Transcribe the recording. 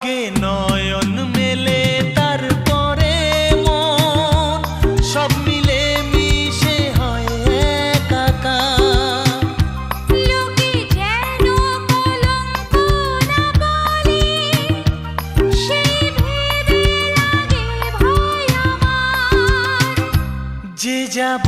কে নয়ন মেলে তারপরে মন সব মিলে মিশে হয় একাকার। লোকে যেন কলঙ্ক না বলে, সেই ভেবে লাগে ভয় আমার। যে যাব